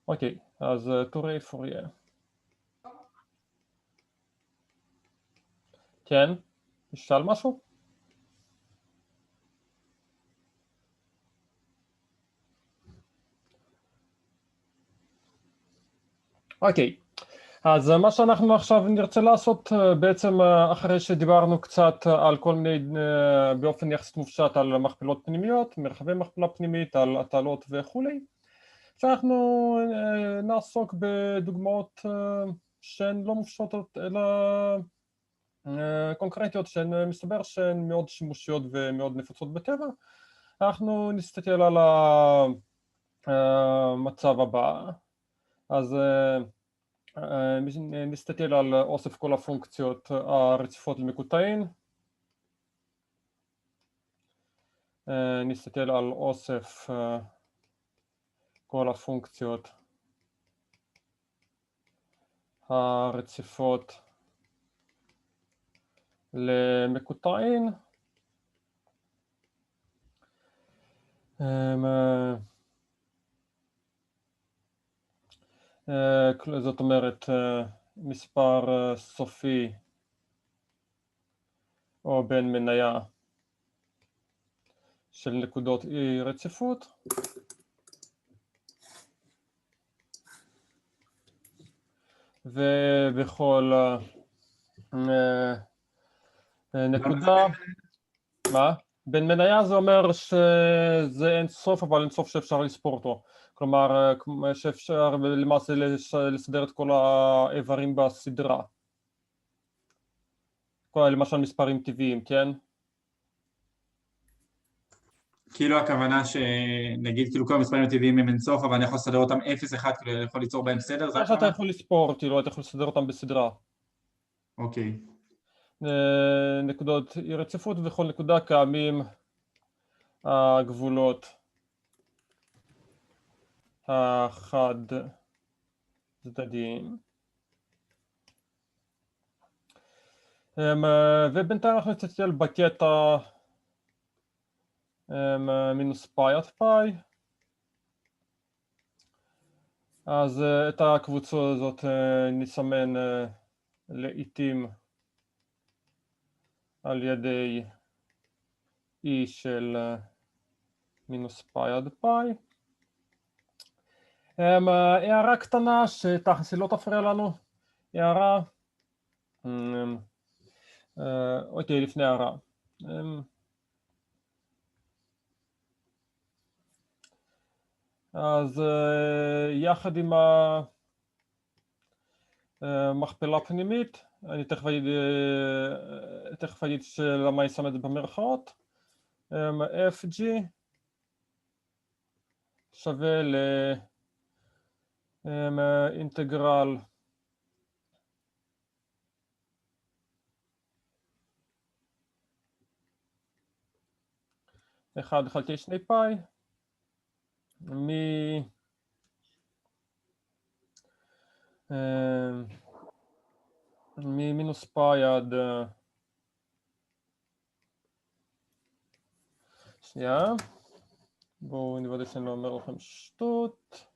אוקיי, אז טורי פוריה. כן, נשאל משהו? אוקיי, אז מה שאנחנו עכשיו נרצה לעשות בעצם אחרי שדיברנו קצת על כל מיני, באופן יחסית מופשט על מכפלות פנימיות, מרחבי מכפלה פנימית, על הטלות וכולי, שאנחנו נעסוק בדוגמאות שהן לא מופשטות אלא קונקרטיות, שהן מסתבר שהן מאוד שימושיות ומאוד נפוצות בטבע. אנחנו נסתכל על המצב הבא, אז נסתכל על אוסף כל הפונקציות הרציפות למקוטעין, נסתכל על אוסף כל הפונקציות הרציפות למקוטעין, זאת אומרת מספר סופי או בן מניה של נקודות אי רציפות, ובכל נקודה, מה? בן מניה זה אומר שזה אין סוף, אבל אין סוף שאפשר לספור אותו. כלומר, שאפשר למעשה לסדר את כל האיברים בסדרה. למשל מספרים טבעיים, כן? כאילו הכוונה שנגיד כאילו כל המספרים הטבעיים הם אינסוף, אבל אני יכול לסדר אותם 0-1, כאילו אני יכול ליצור בהם סדר, זה מה שאתה הכוונה? יכול לספור, כאילו, אתה יכול לסדר אותם בסדרה. אוקיי. נקודות אי רציפות, וכל נקודה קיימים הגבולות החד צדדיים. ובינתיים אנחנו נסתכל בקטע מינוס פאי עד פאי. אז את הקבוצה הזאת נסמן לעיתים על ידי E של מינוס פאי עד פאי. הערה קטנה שתכלס לא תפריע לנו, הערה, אוקיי, לפני הערה. אז יחד עם המכפלה פנימית, אני תכף אגיד למה אני שם את זה במרכאות, FG שווה לאינטגרל אחד חלקי 2 פאי ממינוס פאי עד, שנייה, בואו נוודא שאני לא אומר לכם שטות.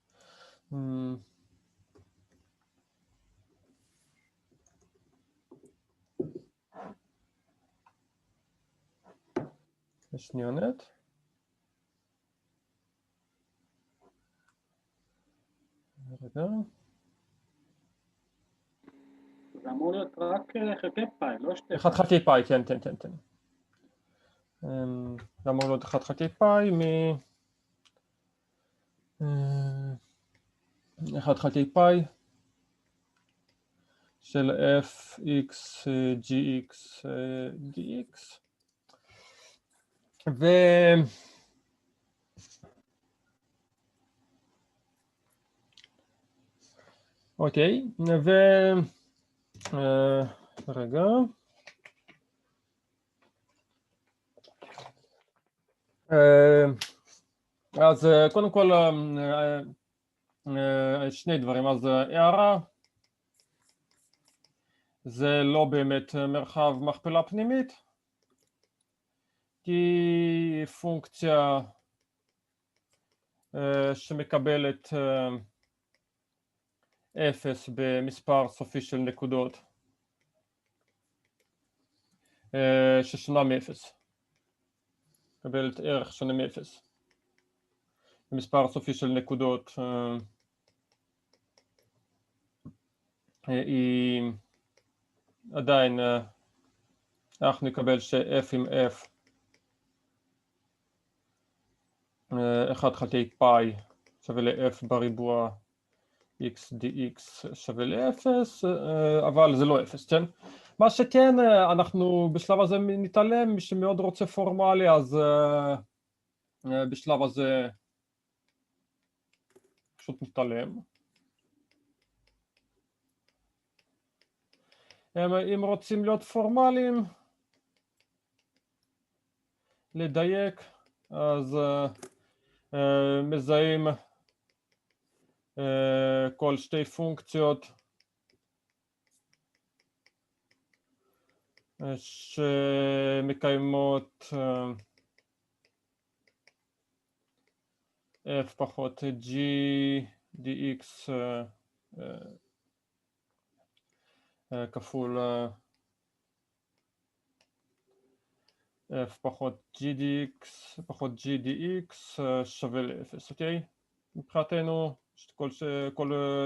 שניונת. רגע. זה אמור להיות רק חלקי פאי, לא שתי פאי. 1 חלקי פאי, כן. זה אמור להיות 1 חלקי פאי 1 חלקי פאי של fx gx dx. אוקיי, רגע. אז קודם כל שני דברים. אז הערה, זה לא באמת מרחב מכפלה פנימית, כי פונקציה שמקבלת 0 במספר סופי של נקודות ששונה מ-0, מקבלת ערך שונה מ-0. במספר סופי של נקודות היא עדיין, אנחנו נקבל ש-f עם f 1 חלקי פאי שווה ל-f בריבוע x dx שווה ל-0, אבל זה לא 0, כן? מה שכן, אנחנו בשלב הזה נתעלם, מי שמאוד רוצה פורמלי, אז בשלב הזה פשוט נתעלם. אם רוצים להיות פורמליים, לדייק, אז מזהים כל שתי פונקציות שמקיימות f פחות g dx כפול f פחות g dx פחות g dx שווה ל-0, אוקיי? מבחינתנו,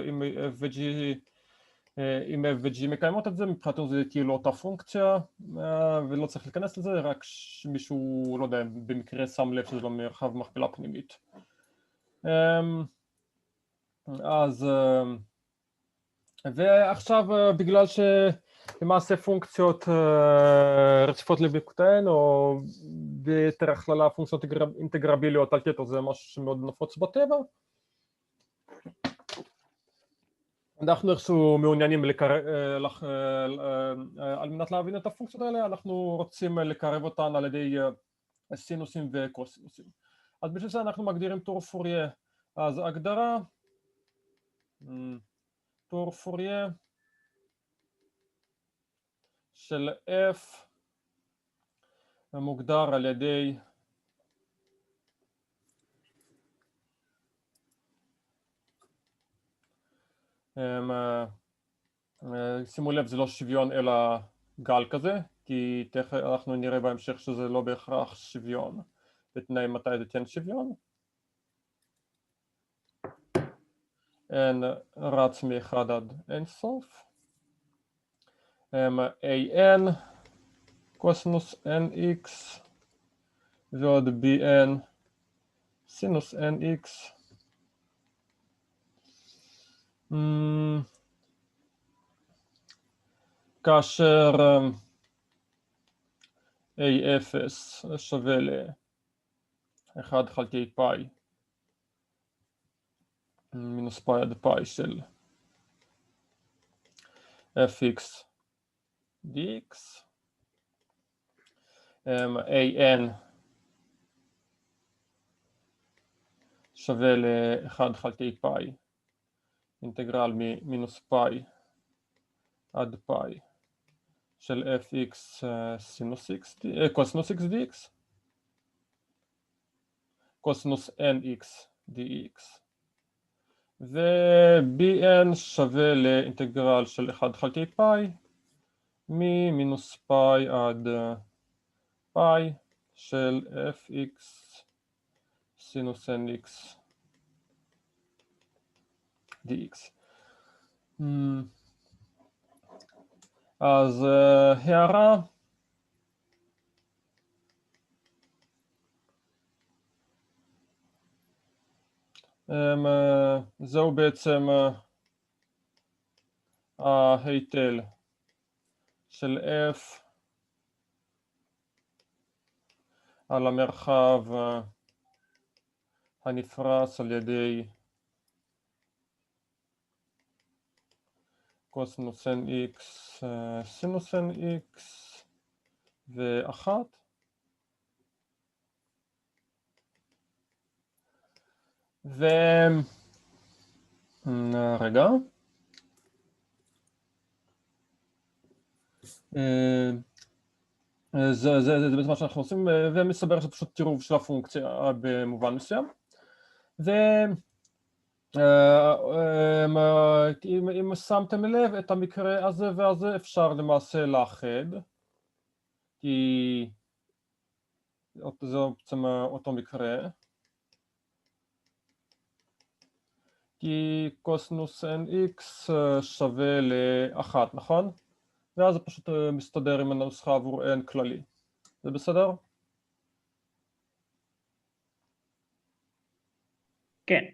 אם f ו-g מקיימות את זה, מבחינתנו זה כאילו אותה פונקציה, ולא צריך להיכנס לזה, רק מישהו, לא יודע, במקרה שם לב שזה לא מרחב מכפלה פנימית. אז, ועכשיו בגלל שלמעשה פונקציות רציפות לביקותיהן, או ביתר הכללה פונקציות אינטגרביליות על קטע, זה משהו שמאוד נפוץ בטבע. אנחנו איכשהו מעוניינים על מנת להבין את הפונקציות האלה, אנחנו רוצים לקרב אותן על ידי סינוסים וקוסינוסים. אז בשביל זה אנחנו מגדירים טור פוריה. אז הגדרה, טור פוריה של f מוגדר על ידי שימו לב, זה לא שוויון אלא גל כזה, כי תכף אנחנו נראה בהמשך שזה לא בהכרח שוויון, בתנאי מתי זה כן שוויון. n רץ מ-1 עד אינסוף, an קוסינוס nx ועוד bn סינוס nx. כאשר a0 שווה ל-1 חלקי פאי מינוס פאי עד פאי של fx dx, an שווה ל-1 חלקי פאי אינטגרל ממינוס פאי עד פאי של fx סינוס x קוסינוס x dx, קוסינוס nx dx, ו-bn שווה לאינטגרל של 1 חלקי פאי ממינוס פאי עד פאי של fx סינוס nx dx. אז הערה, זהו בעצם ההיטל של f על המרחב הנפרס על ידי קוסינוס nx סינוס nx ו1. רגע. זה בעצם מה שאנחנו עושים, ומסתבר שזה פשוט טירוף של הפונקציה במובן מסוים. אם שמתם לב, את המקרה הזה והזה אפשר למעשה לאחד, כי זה בעצם אותו מקרה, כי קוסינוס nx שווה ל1, נכון? ואז זה פשוט מסתדר עם הנוסחה עבור n כללי. זה בסדר? כן.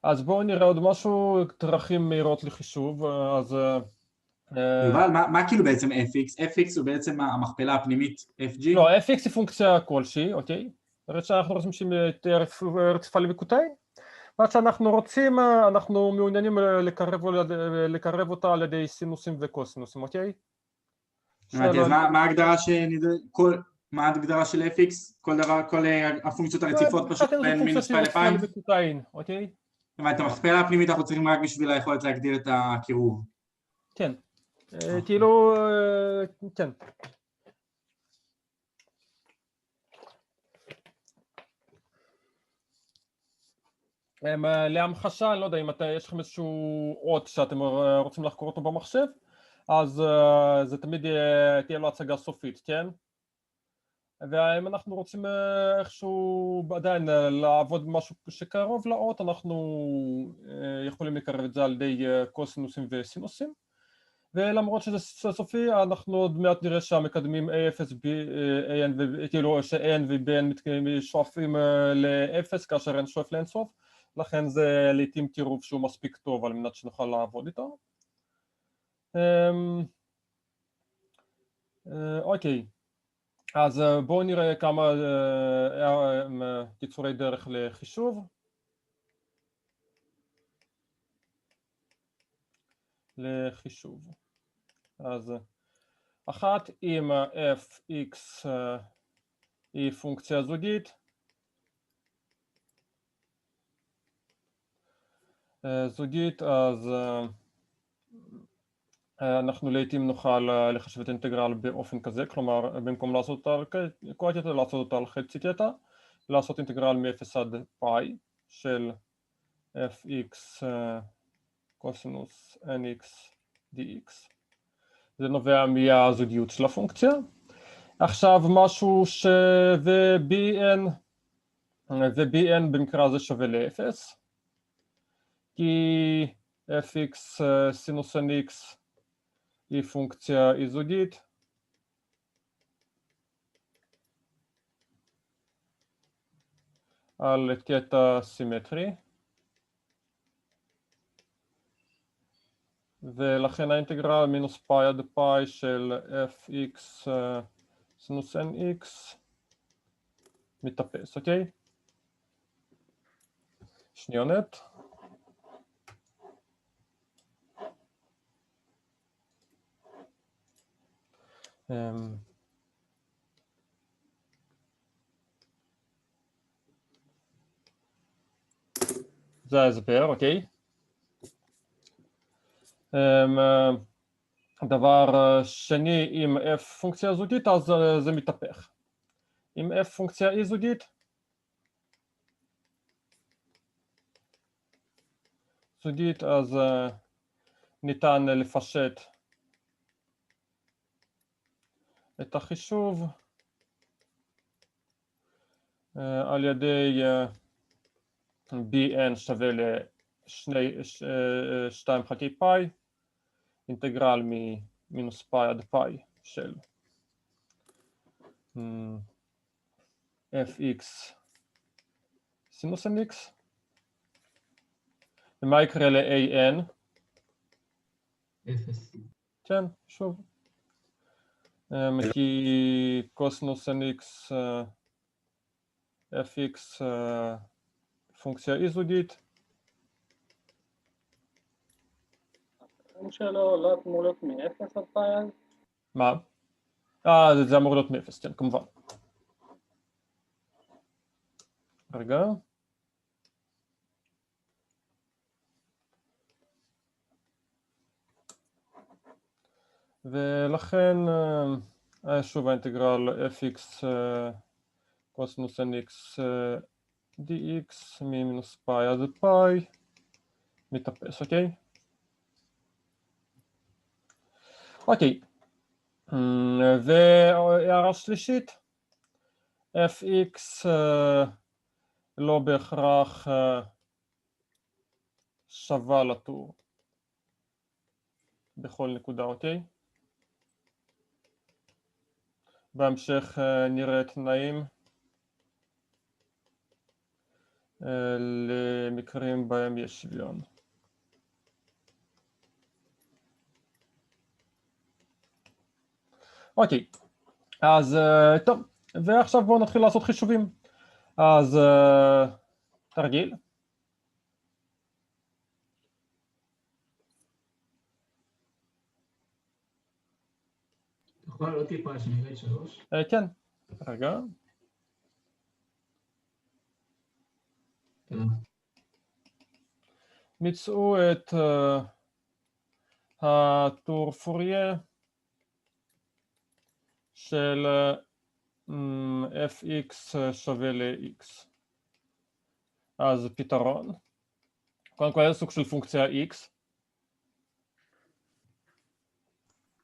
אז בואו נראה עוד משהו, דרכים מהירות לחישוב, אז... יובל, מה כאילו בעצם fx? fx הוא בעצם המכפלה הפנימית fg? לא, fx היא פונקציה כלשהי, אוקיי? הרי שאנחנו רוצים שהיא תהיה רציפה למקוטיים. מה שאנחנו רוצים, אנחנו מעוניינים לקרב אותה על ידי סינוסים וקוסינוסים, אוקיי? אז מה ההגדרה של fx? כל הפונקציות הרציפות פשוט בין מינוס פאי לפאי? אוקיי? את המכפלה הפנימית אנחנו צריכים רק בשביל היכולת להגדיר את הקירוב. כן, כאילו, כן. להמחשה, אני לא יודע אם יש לכם איזשהו אות שאתם רוצים לחקור אותו במחשב, אז זה תמיד תהיה לו הצגה סופית, כן? ואם אנחנו רוצים איכשהו עדיין לעבוד במשהו שקרוב לאות, אנחנו יכולים לקרב את זה על ידי קוסינוסים וסינוסים, ולמרות שזה סופי, אנחנו עוד מעט נראה שהמקדמים a0, כאילו ש-n ו-bn שואפים ל-0 כאשר n שואף לאינסוף, לכן זה לעתים קירוב שהוא מספיק טוב על מנת שנוכל לעבוד איתו. אוקיי, אז בואו נראה כמה קיצורי דרך לחישוב. אז אחת, אם fx היא פונקציה זוגית, אז אנחנו לעתים נוכל לחשב את האינטגרל באופן כזה, כלומר במקום לעשות אותה על קוואטטה, לעשות אותה על חצי תטא, לעשות אינטגרל מ-0 עד פאי של fx קוסינוס nx dx. זה נובע מהזוגיות של הפונקציה. עכשיו משהו ו-bn במקרה הזה שווה ל-0, כי fx סינוס nx היא פונקציה איזוגית, על קטע סימטרי, ולכן האינטגרל מינוס פאי עד פאי של fx סינוס nx מתאפס, אוקיי? שניונת. זה ההסבר, אוקיי? דבר שני, אם f פונקציה זוגית, אז זה מתהפך. אם f פונקציה אי זוגית, אז ניתן לפשט את החישוב על ידי bn שווה ל2 חלקי פאי, אינטגרל ממינוס פאי עד פאי של fx סינוס nx, ומה יקרה ל-an? 0. כן, שוב. כי קוסינוס nx fx פונקציה אי זוגית. שלו לא אמור להיות מ-0 עד פאי אז? מה? זה אמור להיות מ-0, כן, כמובן. רגע. ולכן שוב האינטגרל fx קוסינוס nx dx ממינוס פאי עד פאי מתאפס, אוקיי? אוקיי, והערה שלישית, fx לא בהכרח שווה לטור בכל נקודה, אוקיי? בהמשך נראה תנאים למקרים בהם יש שוויון. אוקיי, אז טוב, ועכשיו בואו נתחיל לעשות חישובים. אז תרגיל. יכול לעלות טיפה שנראה את 3? כן, רגע. תודה. מצאו את הטור פוריה של fx שווה ל-x. אז פתרון. קודם כל, איזה סוג של פונקציה x?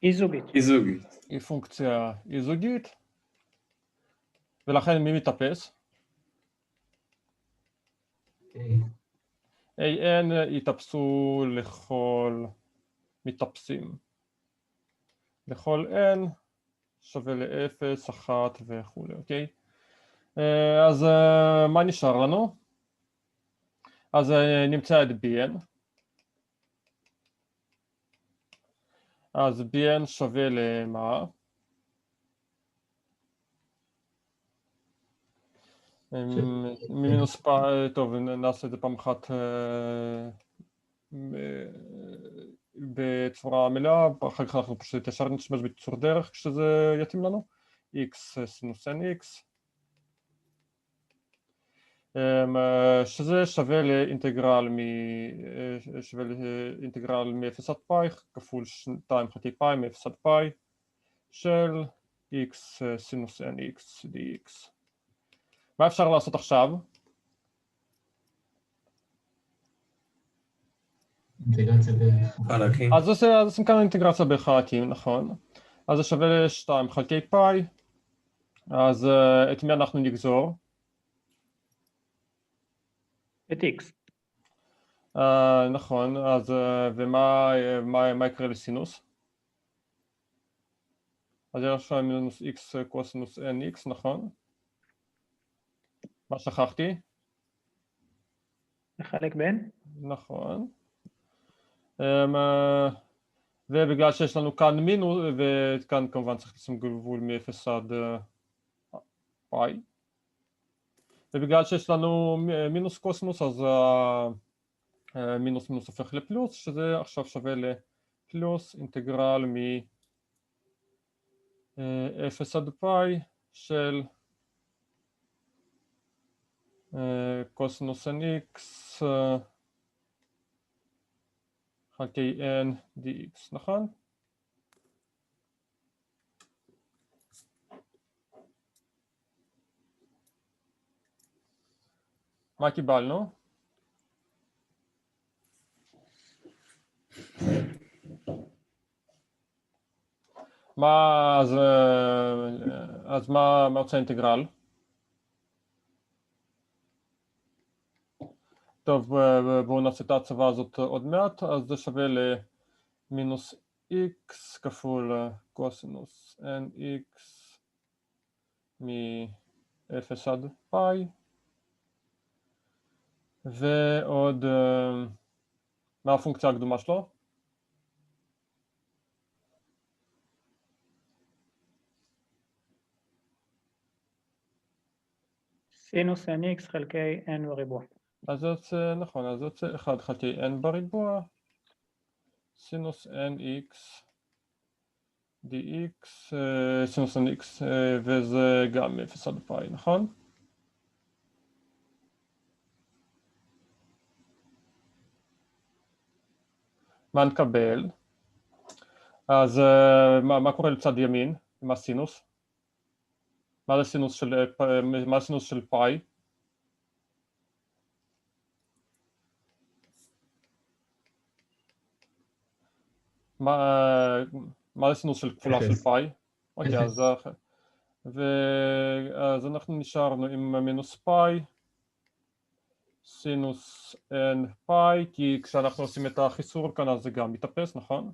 אי-זוגית. היא פונקציה אי-זוגית, ולכן מי מתאפס? an יתאפסו לכל מתאפסים. לכל n שווה ל-0, 1 וכו', אוקיי? אז מה נשאר לנו? אז נמצא את bn. אז bn שווה למה? מינוס פאי, טוב, נעשה את זה פעם אחת בצורה מלאה, אחר כך אנחנו פשוט ישר נשתמש בקיצור דרך כשזה יתאים לנו. x סינוס nx, שזה שווה לאינטגרל מ-0 עד פאי כפול 2 חלקי פאי מ-0 עד פאי של x סינוס nx dx. מה אפשר לעשות עכשיו? אינטגרציה בחלקים. אז עושים כאן אינטגרציה בחלקים, נכון. אז זה שווה ל-2 חלקי פאי. אז את מי אנחנו נגזור? את x. נכון, אז ומה יקרה לסינוס? אז יש לנו מינוס x קוסינוס nx, נכון? מה שכחתי? לחלק בין? נכון. ובגלל שיש לנו כאן מינוס, וכאן כמובן צריך לשים גבול מ-0 עד פאי. ובגלל שיש לנו מינוס קוסינוס, אז מינוס מינוס הופך לפלוס, שזה עכשיו שווה לפלוס אינטגרל מ-0 עד פאי של קוסינוס nx חלקי n dx, נכון? מה קיבלנו? אז מה רוצה אינטגרל? טוב, בואו נעשה את ההצבה הזאת עוד מעט, אז זה שווה למינוס x כפול קוסינוס nx מ-0 עד פאי, ועוד, מה הפונקציה הקדומה שלו? סינוס nx חלקי n בריבוע. אז זה יוצא, נכון, אז זה יוצא 1 חלקי n בריבוע, סינוס nx dx, סינוס nx, וזה גם 0 עד פאי, נכון? מה נקבל? אז מה קורה לצד ימין עם הסינוס? מה זה סינוס של פאי? מה זה סינוס של כפולה של אפס. פאי? אוקיי, אפס. אז אנחנו נשארנו עם מינוס פאי, סינוס n פאי, כי כשאנחנו עושים את החיסור כאן אז זה גם מתאפס, נכון?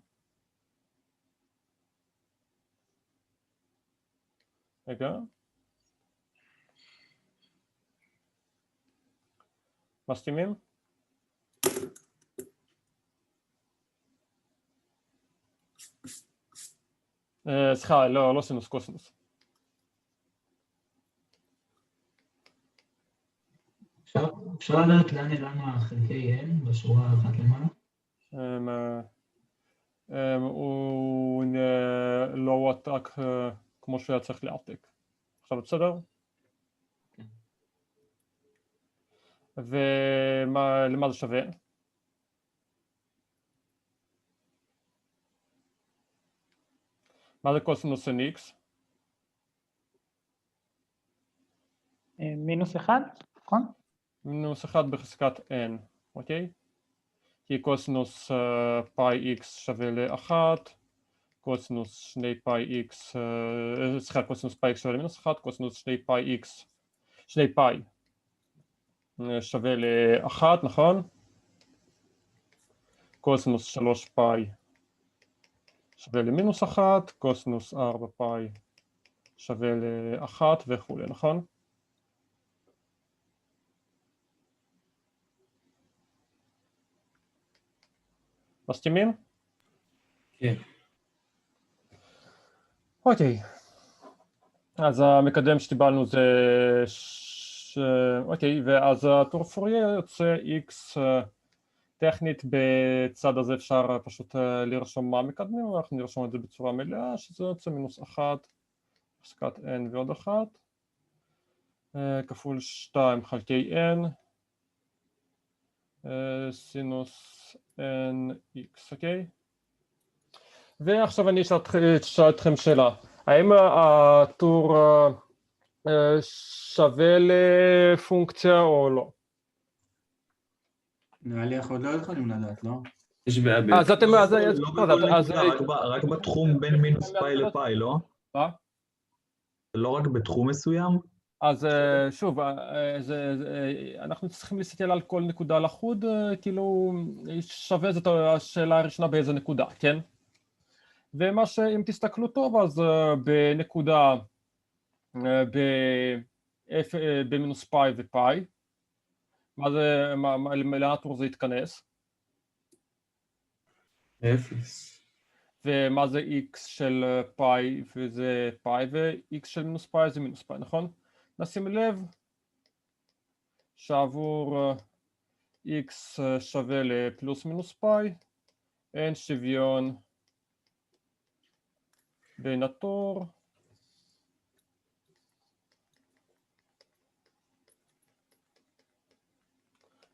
רגע. מסכימים? סליחה, לא סינוס, קוסינוס. אפשר לדעת לאן נעלם חלקי n בשורה אחת למעלה? הוא לא הועתק כמו שהיה צריך להעתק. עכשיו בסדר? ולמה זה שווה? מה זה קוסינוס n x? מינוס 1, נכון? מינוס 1 בחזקת n, אוקיי? כי קוסינוס פאי x שווה ל-1, קוסינוס 2 פאי x, סליחה, קוסינוס פאי x שווה למינוס 1, קוסינוס 2 פאי x, 2 פאי שווה ל-1, נכון? קוסינוס 3 פאי שווה למינוס 1, קוסינוס 4 פאי שווה ל-1 וכו', נכון? מסכימים? כן. אוקיי. אז המקדם שקיבלנו זה... אוקיי, ואז הטור פוריה יוצא x טכנית בצד הזה אפשר פשוט לרשום מה מקדמים, אנחנו נרשום את זה בצורה מלאה, שזה יוצא מינוס 1, חזקת n ועוד 1, כפול 2 חלקי n, סינוס nx, אוקיי? ועכשיו אני אשאל אתכם שאלה, האם הטור שווה לפונקציה או לא? נראה לי אנחנו עוד לא יכולים לדעת, לא? יש בעיה אז אתם... לא בכל נקודה, רק בתחום בין מינוס פאי לפאי, לא? מה? לא רק בתחום מסוים? אז שוב, אנחנו צריכים להסתכל על כל נקודה לחוד, כאילו שווה זאת השאלה הראשונה באיזה נקודה, כן? ומה שאם תסתכלו טוב, אז בנקודה במינוס פאי ופאי, מה זה, לאן הטור זה יתכנס? 0. ומה זה x של פאי וזה פאי, ו-x של מינוס פאי זה מינוס פאי, נכון? נשים לב שעבור x שווה לפלוס מינוס פאי, אין שוויון בין הטור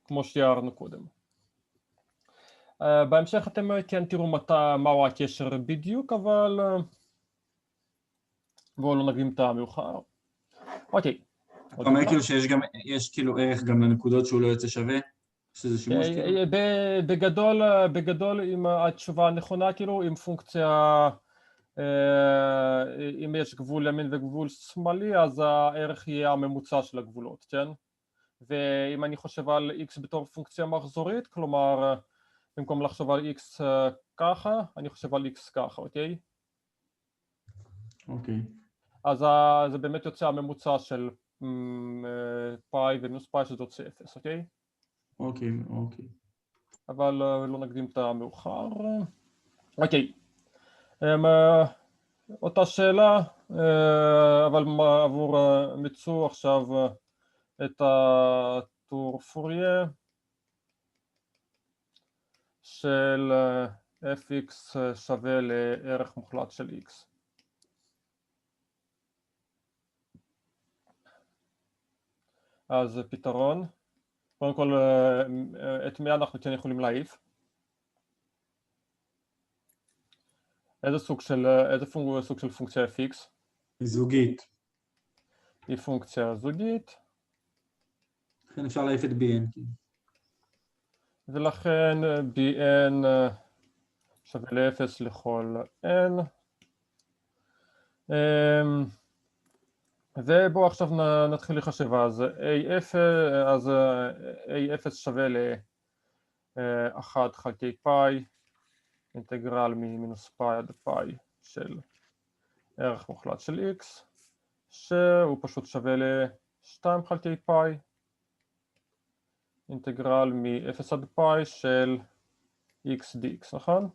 כמו שתיארנו קודם. בהמשך אתם כן תראו מהו הקשר בדיוק, אבל בואו לא נקדים את המאוחר. אוקיי. אתה אומר כאילו שיש כאילו ערך גם לנקודות שהוא לא יוצא שווה? שזה שימוש כאילו? בגדול אם התשובה הנכונה כאילו, אם פונקציה, אם יש גבול ימין וגבול שמאלי, אז הערך יהיה הממוצע של הגבולות, כן? ואם אני חושב על x בתור פונקציה מחזורית, כלומר, במקום לחשוב על x ככה, אני חושב על x ככה, אוקיי? אוקיי. אז זה באמת יוצא הממוצע של פאי ומינוס פאי, שזה יוצא 0, אוקיי? אוקיי. אבל לא נקדים את המאוחר. אוקיי. אותה שאלה, אבל עבור מיצור עכשיו את הטור פוריה של fx שווה לערך מוחלט של x. אז פתרון, קודם כל את מי אנחנו כן יכולים להעיף? איזה סוג של פונקציה fx? זוגית. היא פונקציה זוגית. לכן אפשר להעיף את bn. ולכן bn שווה ל-0 לכל n. ובואו עכשיו נתחיל לחשב. אז a0 שווה ל-1 חלקי פאי, אינטגרל ממינוס פאי עד פאי של ערך מוחלט של x, שהוא פשוט שווה ל-2 חלקי פאי, אינטגרל מ-0 עד פאי של x dx, נכון?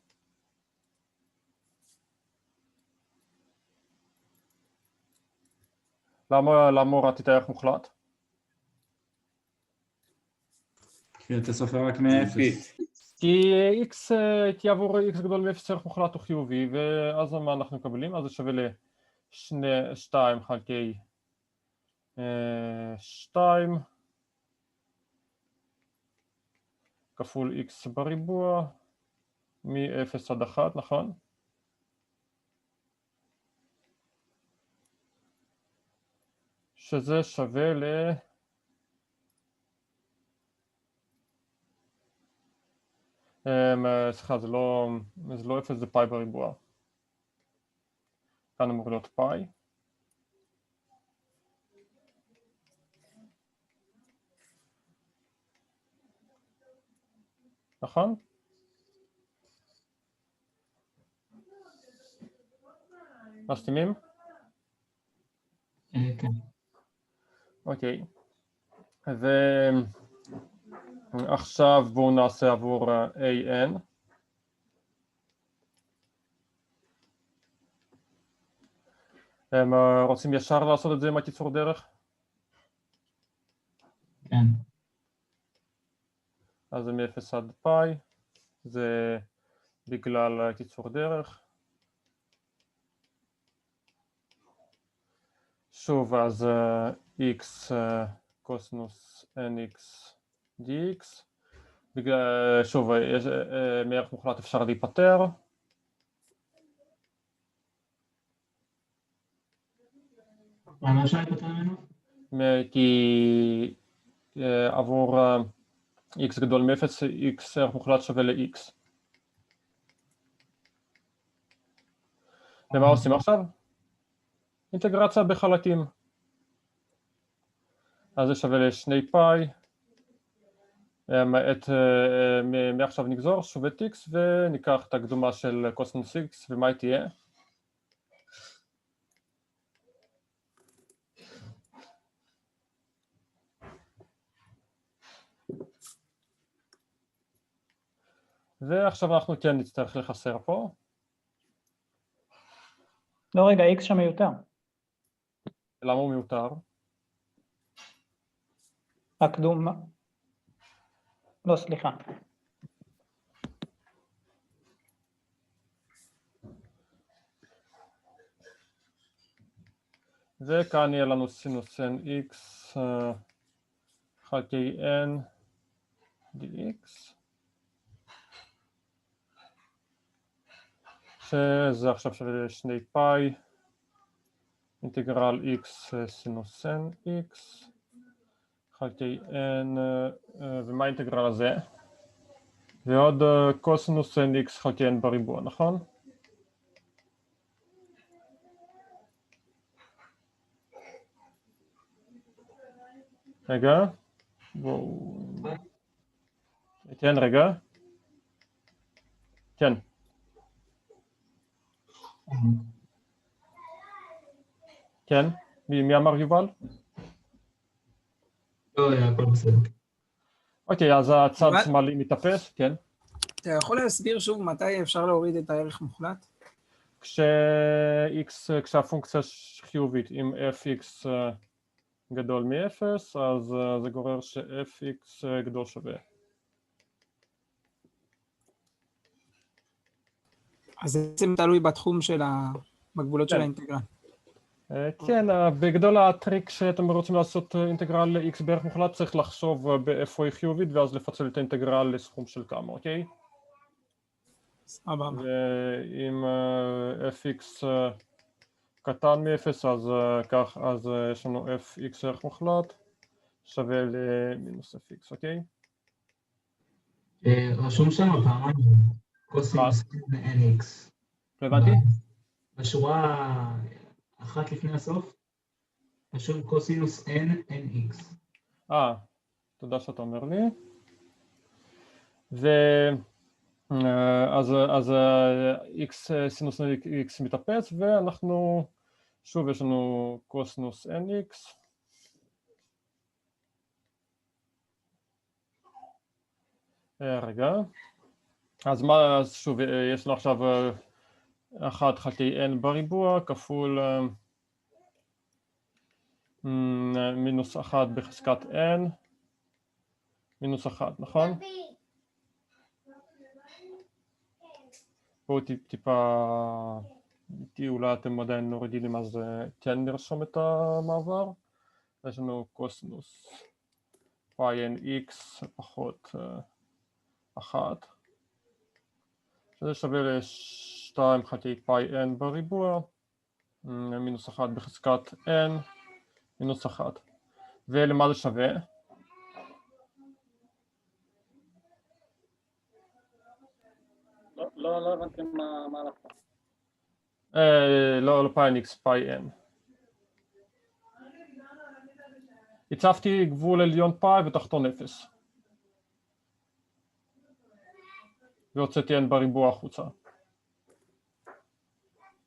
למה הורדתי את הערך מוחלט? כי אתה סופר רק מ-f. כי עבור x גדול מ-0 ערך מוחלט הוא חיובי, ואז מה אנחנו מקבלים? אז זה שווה ל-2 חלקי 2 כפול x בריבוע מ-0 עד 1, נכון? שזה שווה ל... סליחה, זה לא 0, זה פאי בריבוע. כאן אמור להיות פאי. נכון? מסכימים? כן. אוקיי. ועכשיו בואו נעשה עבור an. הם רוצים ישר לעשות את זה עם הקיצור דרך? כן. אז זה מ-0 עד פאי, זה בגלל קיצור דרך. שוב, אז x קוסינוס nx dx, שוב, מערך מוחלט אפשר להיפטר. למה אפשר להיפטר ממנו? כי עבור x גדול מ-0, x ערך מוחלט שווה ל-x. ומה עושים עכשיו? אינטגרציה בחלקים. אז זה שווה ל2 פאי. מעכשיו נגזור שוב את x וניקח את הקדומה של קוסינוס x, ומה היא תהיה? ועכשיו אנחנו כן נצטרך לחסר פה. לא, רגע, x שם מיותר. למה הוא מיותר? הקדומה. לא, סליחה. וכאן יהיה לנו סינוס nx חלקי n dx, שזה עכשיו שווה ל2 פאי, אינטגרל x סינוס nx חלקי n, ומה האינטגרל הזה? ועוד קוסינוס nx חלקי n בריבוע, נכון? רגע, בואו... כן, רגע. כן. כן? מי אמר יובל? לא, הכל בסדר. אוקיי, אז הצד שמאלי מתאפס, כן? אתה יכול להסביר שוב מתי אפשר להוריד את הערך מוחלט? כשהפונקציה חיובית, אם fx גדול מ-0, אז זה גורר ש-fx גדול שווה. אז זה בעצם תלוי בתחום בגבולות של האינטגרל. כן, בגדול הטריק שאתם רוצים לעשות אינטגרל ל-x בערך מוחלט, צריך לחשוב באיפה היא חיובית, ואז לפצל את האינטגרל לסכום של כמה, אוקיי? סבבה. ואם fx קטן מ-0, אז יש לנו fx ערך מוחלט שווה למינוס fx, אוקיי? רשום שם פעמיים קוסינוס nx. לא הבנתי? בשורה אחת לפני הסוף, רשום קוסינוס nx. תודה שאתה אומר לי. אז x סינוס x מתאפס, ואנחנו, שוב יש לנו קוסינוס nx. רגע. אז שוב, יש לנו עכשיו 1 חלקי n בריבוע כפול מינוס 1 בחזקת n, מינוס 1, נכון? פה טיפה איתי, אולי אתם עדיין מורידים, אז כן נרשום את המעבר. יש לנו קוסינוס פאי n x פחות 1, שזה שווה ל2 חלקי פאי n בריבוע, מינוס 1 בחזקת n, מינוס 1. ולמה זה שווה? לא הבנתי מה הלכת. לא פאי n x, פאי n. הצבתי גבול עליון פאי ותחתון 0. והוצאתי n בריבוע החוצה.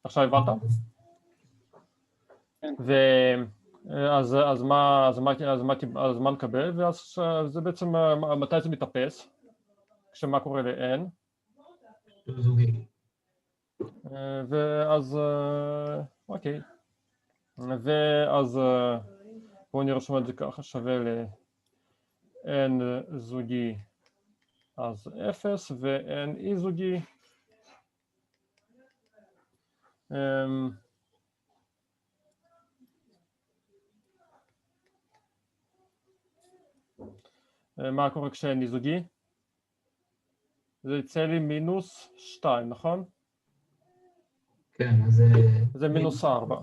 עכשיו הבנת? אז מה נקבל? ואז זה בעצם, מתי זה מתאפס? כשמה קורה ל-n? זוגי. ואז, אוקיי. ואז בואו נרשום את זה ככה, שווה ל-n זוגי אז 0 ו-n אי זוגי. מה קורה כשאין אי זוגי? זה יצא לי מינוס 2, נכון? כן, אז זה מינוס 4.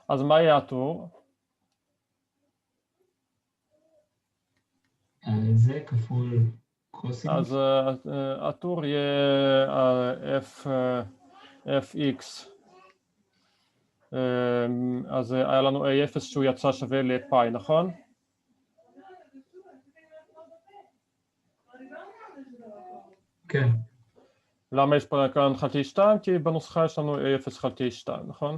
אז מה יהיה הטור? זה כפול קוסינוס. אז הטור יהיה fx. אז היה לנו a0 שהוא יצא שווה לפאי, נכון? כן. למה יש פה כאן חלקי 2? כי בנוסחה יש לנו a0 חלקי 2, נכון?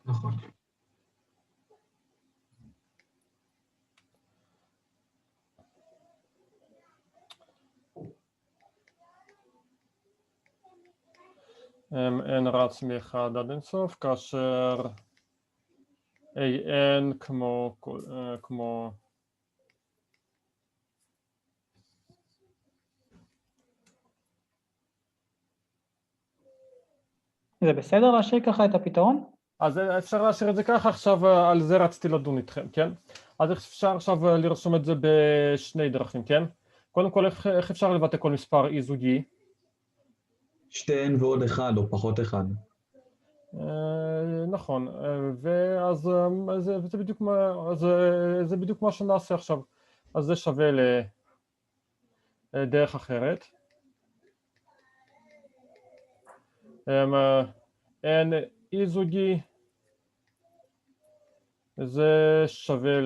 נכון. n רץ מ-1 עד אינסוף, כאשר an כמו זה בסדר להשאיר ככה את הפתרון? אז אפשר להשאיר את זה ככה, עכשיו על זה רציתי לדון איתכם, כן? אז אפשר עכשיו לרשום את זה בשני דרכים, כן? קודם כל, איך אפשר לבטא כל מספר אי זוגי? 2 ועוד 1 או פחות 1. נכון, ואז זה בדיוק מה שנעשה עכשיו. אז זה שווה לדרך אחרת. n אי זוגי זה שווה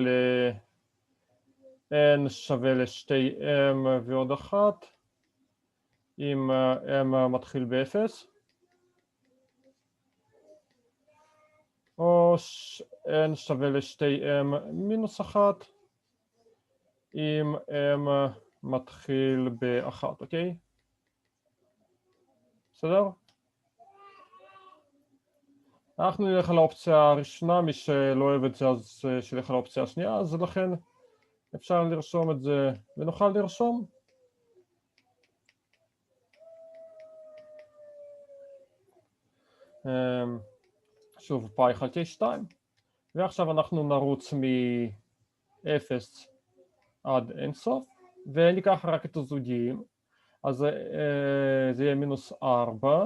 n שווה ל2m ועוד 1 אם m מתחיל ב-0, או n שווה ל2m מינוס 1 אם m מתחיל ב-1, אוקיי? בסדר? אנחנו נלך על האופציה הראשונה, מי שלא אוהב את זה אז שילך על האופציה השנייה, אז לכן אפשר לרשום את זה, ונוכל לרשום שוב פאי חלקי 2, ועכשיו אנחנו נרוץ מ-0 עד אינסוף, וניקח רק את הזוגיים, אז זה יהיה מינוס 4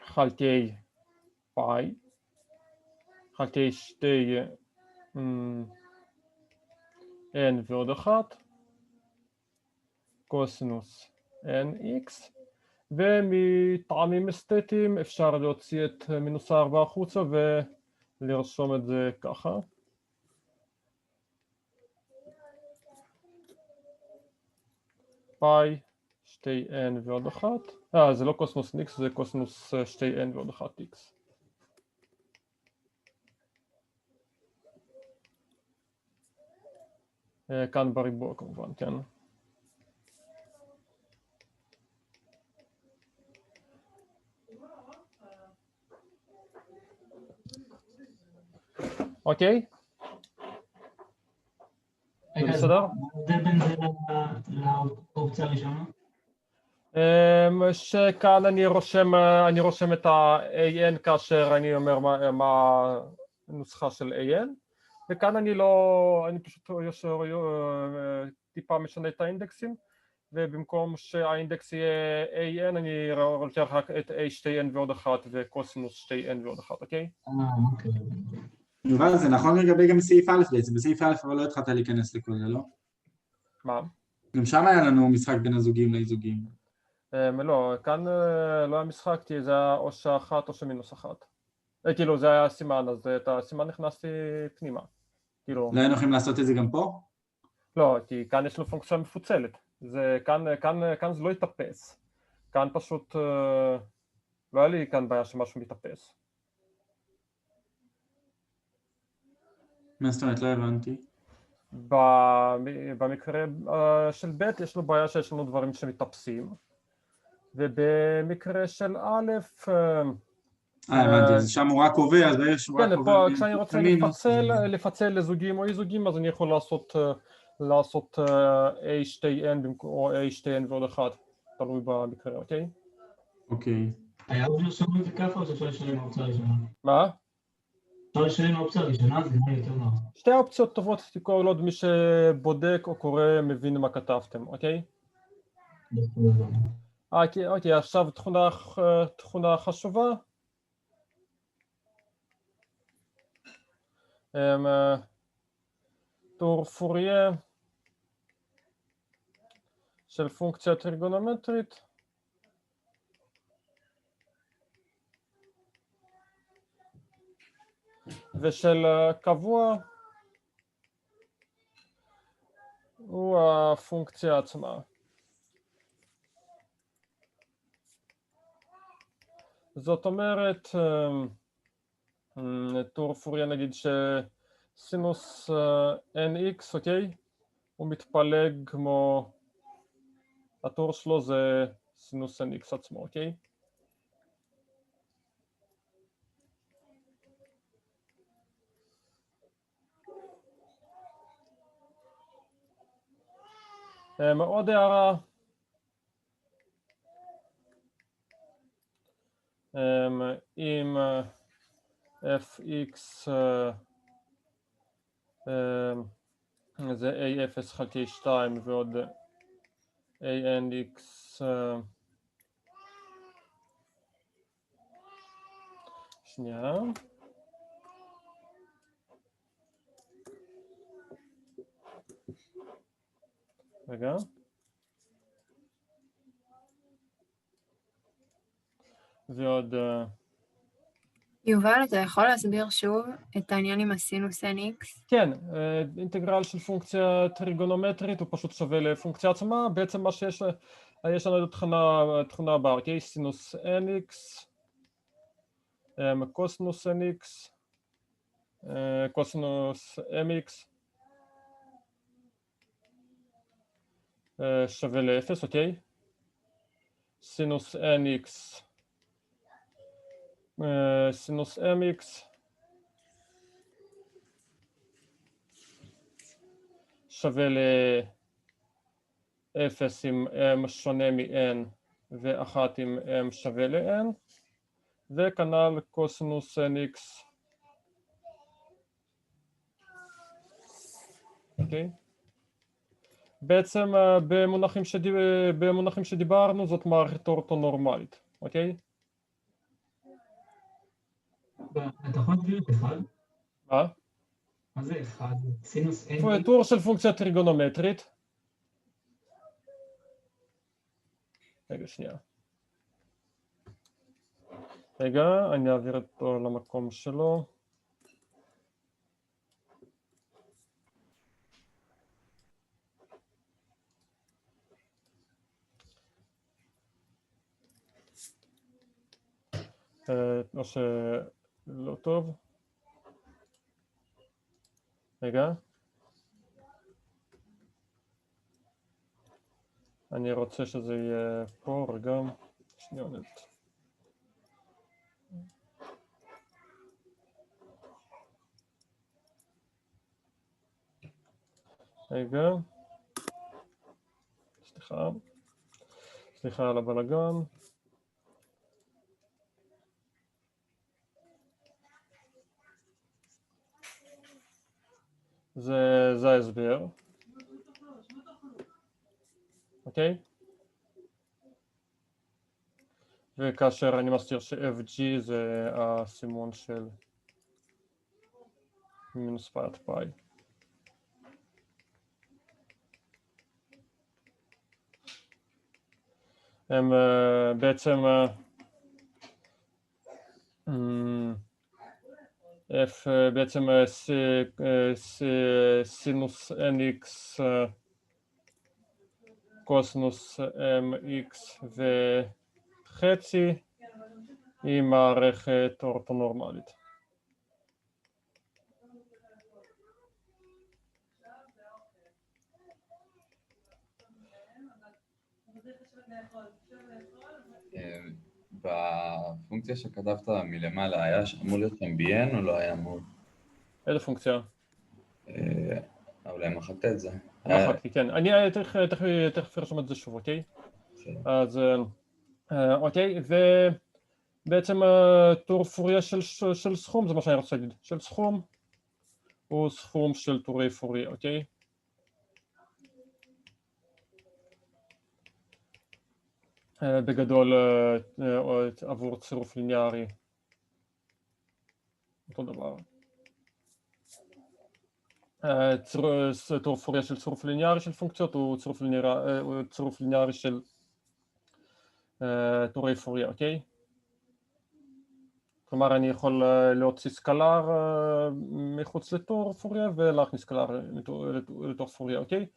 חלקי פאי חלקי 2 n ועוד 1 קוסינוס nx, ומטעמים אסתטיים אפשר להוציא את מינוס 4 החוצה ולרשום את זה ככה. פאי 2n ועוד 1, זה לא קוסינוס x, זה קוסינוס 2n ועוד 1x. כאן בריבוע כמובן, כן. אוקיי? זה רגע, אז בסדר? מה ההבדל בין זה לאופציה הראשונה? שכאן אני רושם את ה-AN כאשר אני אומר מה הנוסחה של AN, וכאן אני פשוט טיפה משנה את האינדקסים, ובמקום שהאינדקס יהיה AN אני לוקח רק את A2N ועוד 1 וקוסינוס 2N ועוד 1, אוקיי? אוקיי. יובל, זה נכון לגבי גם בסעיף א' בעצם, בסעיף א' אבל לא התחלת להיכנס לכל זה, לא? מה? גם שם היה לנו משחק בין הזוגים לאיזוגים. לא, כאן לא היה משחק, כי זה היה או שאחת או שמינוס 1. כאילו זה היה סימן, אז את הסימן נכנסתי פנימה. כאילו... לא היינו יכולים לעשות את זה גם פה? לא, כי כאן יש לו פונקציה מפוצלת. כאן זה לא יתאפס. כאן פשוט... לא היה לי כאן בעיה שמשהו מתאפס. מה זאת אומרת? לא הבנתי. במקרה של ב' יש לו בעיה שיש לנו דברים שמתאפסים, ובמקרה של א', הבנתי, אז שם הוא רק קובע, אז ברגע שהוא רק כן, קובע... פה כשאני רוצה לפצל לזוגים או אי-זוגים, אז אני יכול לעשות A2N או A2N ועוד 1, תלוי במקרה, אוקיי? אוקיי. היה עוד לרשום את זה ככה או שאפשר לשלם האופציה הראשונה? מה? אפשר לשלם האופציה הראשונה, זה נראה יותר נוח. שתי האופציות טובות, כל עוד מי שבודק או קורא מבין מה כתבתם, אוקיי? אוקיי, עכשיו תכונה חשובה. טור פוריה של פונקציה טריגונומטרית. ושל קבוע הוא הפונקציה עצמה. זאת אומרת, טור פוריה נגיד שסינוס nx, אוקיי? הוא מתפלג כמו, הטור שלו זה סינוס nx עצמו, אוקיי? עוד הערה, אם fx זה a0 חלקי 2 ועוד anx שנייה, רגע. ועוד... יובל, אתה יכול להסביר שוב את העניין עם הסינוס nx? כן, אינטגרל של פונקציה טריגונומטרית הוא פשוט שווה לפונקציה עצמה. בעצם מה שיש לנו תכונה הבאה, אוקיי? סינוס nx, קוסינוס nx, קוסינוס mx, שווה ל-0, אוקיי? סינוס nx, סינוס mx, שווה ל-0 אם m שונה מ-n ו-1 אם m שווה ל-n, וכנ"ל קוסינוס nx, אוקיי? בעצם במונחים שדיברנו זאת מערכת אורתונורמלית, אוקיי? אתה יכול להסביר את אחד? מה? מה זה אחד? סינוס n? טור של פונקציה טריגונומטרית. רגע, שנייה. רגע, אני אעביר אותו למקום שלו. או שלא טוב. רגע. אני רוצה שזה יהיה פה, רגע. שניונת. רגע. סליחה על הבלגן. זה ההסבר. אוקיי? וכאשר אני מסתיר ש-FG זה הסימון של מינוס פאי עד פאי. הם בעצם F בעצם סינוס nx קוסינוס mx וחצי היא מערכת אורתונורמלית. בפונקציה שכתבת מלמעלה, היה אמור להיות שם bn או לא היה אמור? איזה פונקציה? אולי מחקת את זה. מחקתי, כן. אני תכף ארשום את זה שוב, אוקיי? אז אוקיי, ובעצם טור פוריה של סכום, זה מה שאני רוצה להגיד, של סכום הוא סכום של טורי פוריה, אוקיי? בגדול עבור צירוף ליניארי, אותו דבר. טור פוריה של צירוף ליניארי של פונקציות הוא צירוף ליניארי של טורי פוריה, אוקיי? כלומר אני יכול להוציא סקלר מחוץ לטור פוריה ולהכניס סקלר לתור פוריה, אוקיי?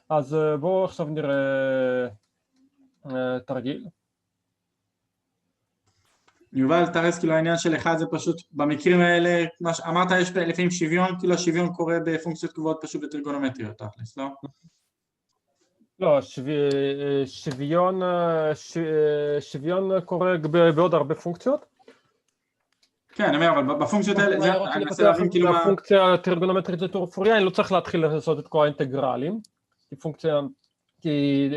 אז בואו עכשיו נראה תרגיל. יובל, תרס, כאילו העניין של אחד זה פשוט, במקרים האלה, כמו שאמרת, יש לפעמים שוויון, כאילו השוויון קורה בפונקציות קבועות פשוט בטריגונומטריות, תכלס, לא? לא, שוויון קורה בעוד הרבה פונקציות. כן, אני אומר, אבל בפונקציות האלה, אני מנסה להבין כאילו מה... בפונקציה הטריגונומטרית זה טור פוריה, אני לא צריך להתחיל לעשות את כל האינטגרלים, כי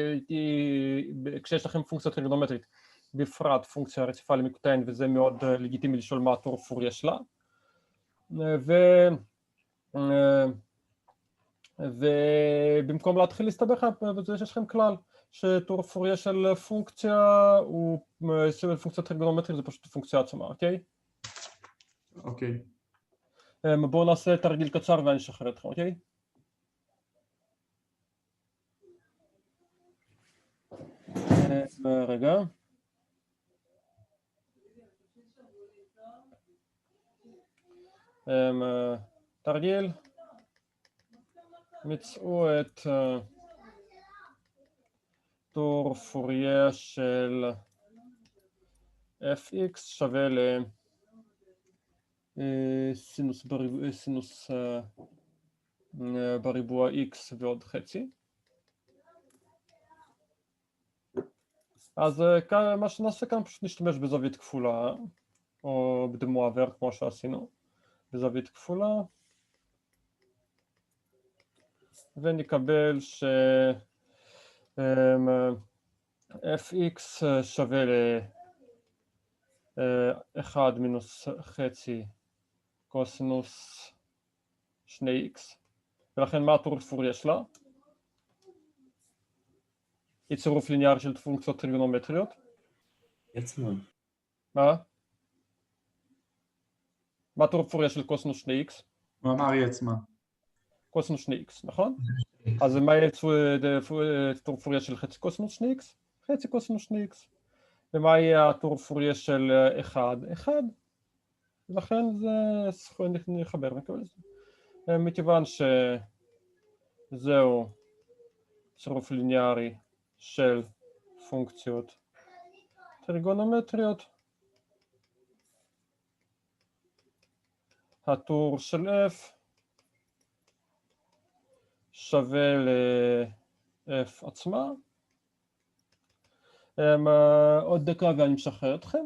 כשיש לכם פונקציה טריגונומטרית, בפרט פונקציה רציפה למיקוטיין, וזה מאוד לגיטימי לשאול מה הטור פוריה שלה. ובמקום להתחיל להסתבך, יש לכם כלל, שטור פוריה של פונקציה הוא פונקציה טריגונומטרית, זה פשוט פונקציה עצמה, אוקיי? אוקיי. בואו נעשה תרגיל קצר ואני אשחרר אתכם, אוקיי? רגע. תרגיל. מצאו את טור פוריה של fx שווה לסינוס בריבוע x ועוד חצי. אז מה שנעשה כאן פשוט נשתמש בזווית כפולה, או בדמואבר כמו שעשינו, בזווית כפולה, ונקבל ש fx שווה ל1 מינוס חצי קוסינוס 2x, ולכן מה הטור פוריה שלה? היא צירוף ליניארי של פונקציות טריגונומטריות. יצמן. מה? מה טור פוריה של קוסינוס שני x? הוא אמר היא עצמה. קוסינוס שני x, נכון? אז מה יהיה טור פוריה של חצי קוסינוס שני x? חצי קוסינוס שני x. ומה יהיה הטור פוריה של 1? 1. ולכן זה נחבר, נקבל את זה. מכיוון שזהו צירוף ליניארי של פונקציות טריגונומטריות, הטור של f שווה ל-f עצמה. עוד דקה ואני משחרר אתכם.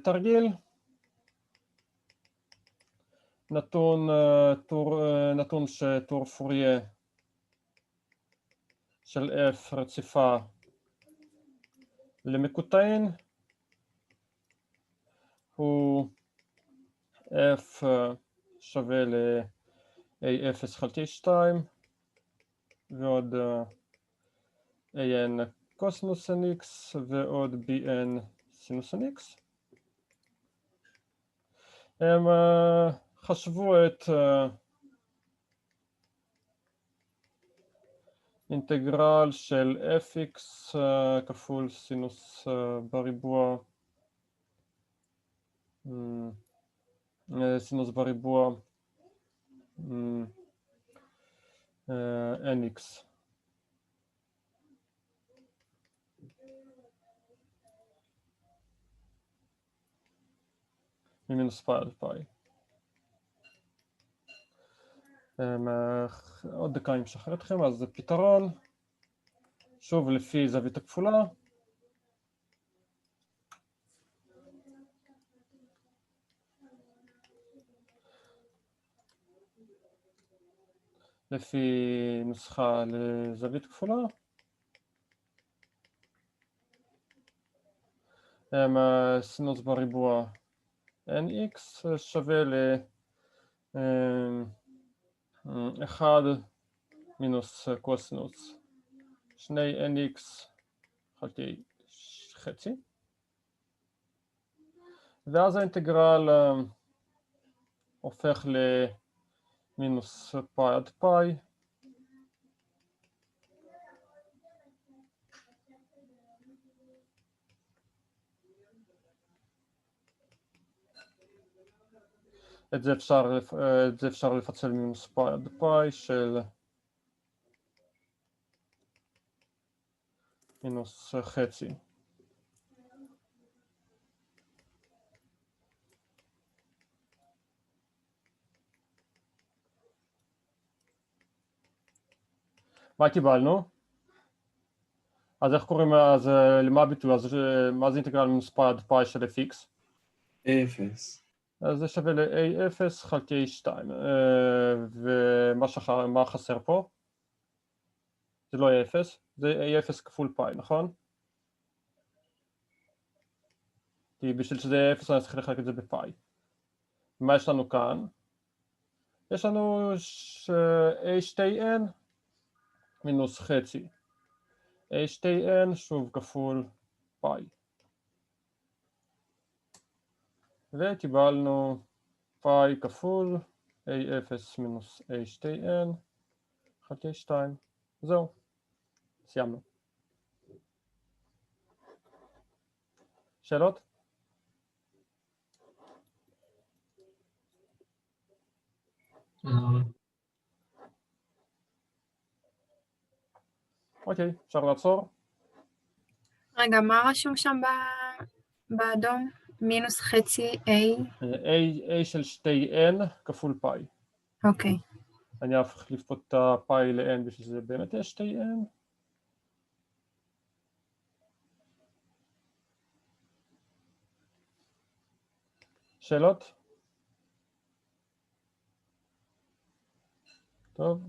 תרגיל. נתון שטור פוריה של f רציפה למקוטעין הוא f שווה ל-a0 חלקי 2 ועוד an קוסינוס nx ועוד bn סינוס nx. הם חשבו את אינטגרל של fx כפול סינוס בריבוע סינוס בריבוע nx ממינוס פאי עד פאי. עוד דקה אני משחרר אתכם, אז זה פתרון שוב לפי זווית הכפולה. לפי נוסחה לזווית כפולה. סינוס בריבוע nx שווה ל-1 מינוס קוסינוס 2nx חלקי חצי. ואז האינטגרל הופך למינוס פאי עד פאי. את זה אפשר לפצל מינוס פאי עד פאי של מינוס חצי. מה קיבלנו? אז איך קוראים, אז למה הביטוי? אז מה זה אינטגרל מינוס פאי עד פאי של fx? 0. אז זה שווה ל-a0 חלקי 2. ומה חסר פה? זה לא a0, זה a0 כפול פאי, נכון? כי בשביל שזה 0 אני צריך לחלק את זה בפאי. מה יש לנו כאן? יש לנו a2n מינוס חצי. a2n שוב כפול פאי. וקיבלנו פאי כפול a0 מינוס a2n חלקי 2. זהו, סיימנו. שאלות? אוקיי, אפשר לעצור? רגע, מה רשום שם באדום? מינוס חצי A? A של 2n כפול פאי. אוקיי. אני אחליף פה את הפאי ל-n בשביל שזה באמת יש 2n. שאלות? טוב.